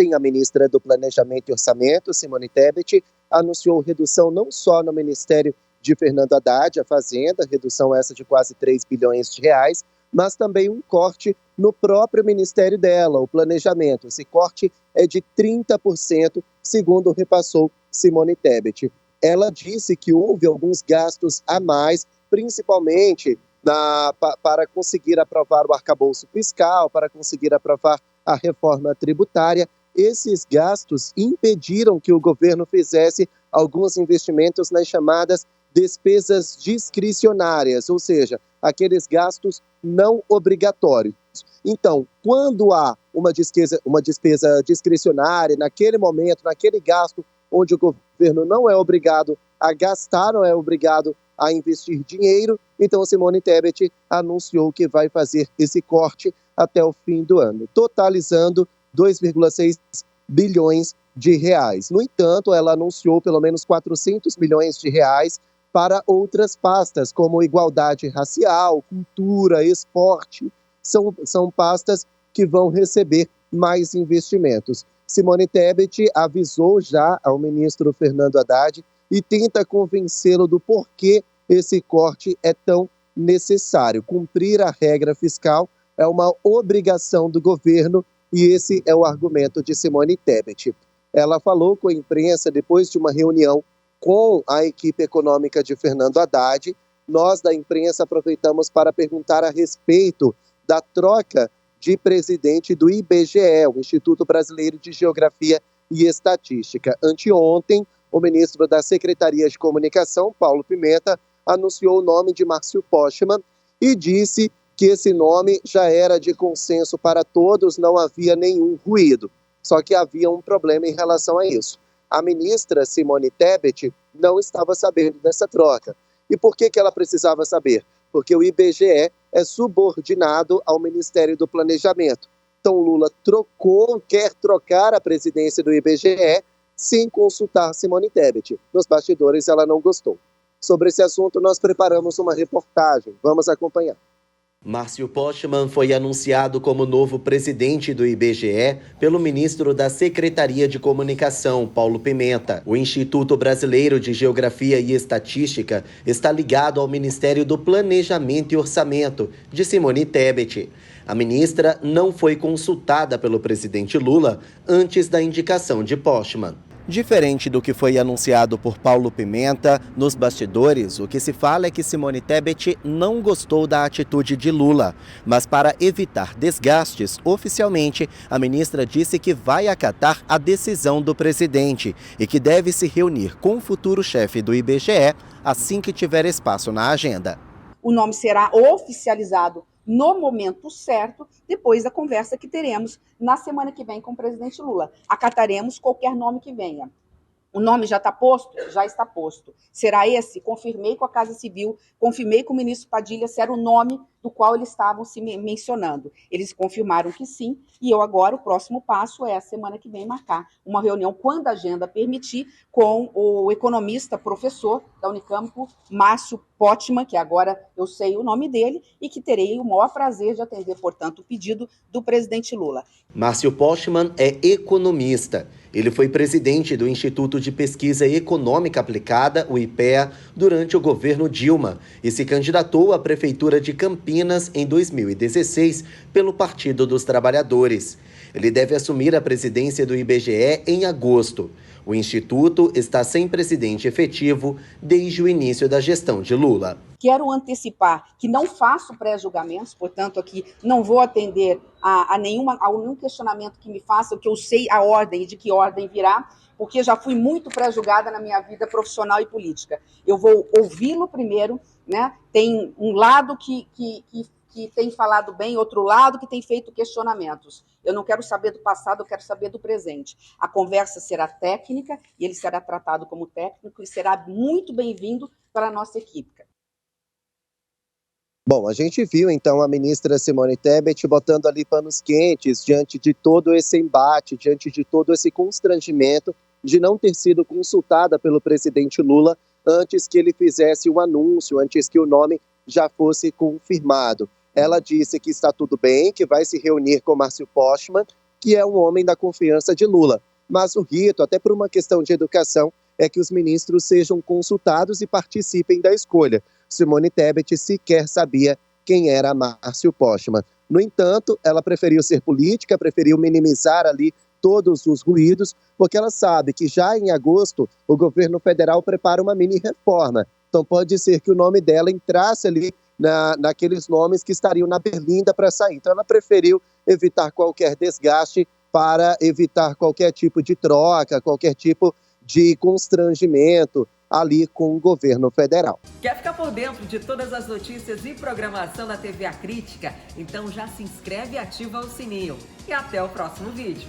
ontem, a ministra do Planejamento e Orçamento, Simone Tebet, anunciou redução não só no Ministério de Fernando Haddad, a Fazenda, redução essa de quase 3 bilhões de reais, mas também um corte no próprio ministério dela, o Planejamento. Esse corte é de 30%, segundo repassou Simone Tebet. Ela disse que houve alguns gastos a mais, principalmente para conseguir aprovar o arcabouço fiscal, para conseguir aprovar a reforma tributária. Esses gastos impediram que o governo fizesse alguns investimentos nas chamadas despesas discricionárias, ou seja, aqueles gastos não obrigatórios. Então, quando há uma despesa discricionária, naquele momento, naquele gasto onde o governo não é obrigado a gastar, não é obrigado a investir dinheiro, então Simone Tebet anunciou que vai fazer esse corte até o fim do ano, totalizando 2,6 bilhões de reais. No entanto, ela anunciou pelo menos 400 milhões de reais para outras pastas, como igualdade racial, cultura, esporte. São pastas que vão receber mais investimentos. Simone Tebet avisou já ao ministro Fernando Haddad e tenta convencê-lo do porquê esse corte é tão necessário. Cumprir a regra fiscal é uma obrigação do governo e esse é o argumento de Simone Tebet. Ela falou com a imprensa depois de uma reunião com a equipe econômica de Fernando Haddad. Nós da imprensa aproveitamos para perguntar a respeito da troca de presidente do IBGE, o Instituto Brasileiro de Geografia e Estatística. Anteontem, o ministro da Secretaria de Comunicação, Paulo Pimenta, anunciou o nome de Márcio Postman e disse que esse nome já era de consenso para todos, não havia nenhum ruído. Só que havia um problema em relação a isso. A ministra Simone Tebet não estava sabendo dessa troca. E por que ela precisava saber? Porque o IBGE é subordinado ao Ministério do Planejamento. Então Lula quer trocar a presidência do IBGE sem consultar Simone Tebet. Nos bastidores ela não gostou. Sobre esse assunto nós preparamos uma reportagem. Vamos acompanhar. Márcio Postman foi anunciado como novo presidente do IBGE pelo ministro da Secretaria de Comunicação, Paulo Pimenta. O Instituto Brasileiro de Geografia e Estatística está ligado ao Ministério do Planejamento e Orçamento, de Simone Tebet. A ministra não foi consultada pelo presidente Lula antes da indicação de Postman. Diferente do que foi anunciado por Paulo Pimenta, nos bastidores, o que se fala é que Simone Tebet não gostou da atitude de Lula. Mas para evitar desgastes, oficialmente, a ministra disse que vai acatar a decisão do presidente e que deve se reunir com o futuro chefe do IBGE assim que tiver espaço na agenda. O nome será oficializado no momento certo, depois da conversa que teremos na semana que vem com o presidente Lula. Acataremos qualquer nome que venha. O nome já está posto? Já está posto. Será esse? Confirmei com a Casa Civil, confirmei com o ministro Padilha se era o nome do qual eles estavam se mencionando. Eles confirmaram que sim, e eu agora, o próximo passo é a semana que vem marcar uma reunião, quando a agenda permitir, com o economista, professor da Unicamp, Márcio Postman, que agora eu sei o nome dele, e que terei o maior prazer de atender, portanto, o pedido do presidente Lula. Márcio Postman é economista. Ele foi presidente do Instituto de Pesquisa Econômica Aplicada, o IPEA, durante o governo Dilma e se candidatou à Prefeitura de Campinas em 2016 pelo Partido dos Trabalhadores. Ele deve assumir a presidência do IBGE em agosto. O Instituto está sem presidente efetivo desde o início da gestão de Lula. Quero antecipar que não faço pré-julgamentos, portanto, aqui não vou atender a nenhum questionamento que me faça, que eu sei a ordem e de que ordem virá, porque já fui muito pré-julgada na minha vida profissional e política. Eu vou ouvi-lo primeiro, né? Tem um lado que tem falado bem, outro lado que tem feito questionamentos. Eu não quero saber do passado, eu quero saber do presente. A conversa será técnica, e ele será tratado como técnico e será muito bem-vindo para a nossa equipe. Bom, a gente viu então a ministra Simone Tebet botando ali panos quentes diante de todo esse embate, diante de todo esse constrangimento de não ter sido consultada pelo presidente Lula antes que ele fizesse o anúncio, antes que o nome já fosse confirmado. Ela disse que está tudo bem, que vai se reunir com Márcio Postman, que é um homem da confiança de Lula. Mas o rito, até por uma questão de educação, é que os ministros sejam consultados e participem da escolha. Simone Tebet sequer sabia quem era Márcio Postman. No entanto, ela preferiu ser política, preferiu minimizar ali todos os ruídos, porque ela sabe que já em agosto o governo federal prepara uma mini-reforma. Então pode ser que o nome dela entrasse ali naqueles nomes que estariam na berlinda para sair. Então ela preferiu evitar qualquer desgaste para evitar qualquer tipo de troca, qualquer tipo de constrangimento ali com o governo federal. Quer ficar por dentro de todas as notícias e programação da TV A Crítica? Então já se inscreve e ativa o sininho. E até o próximo vídeo.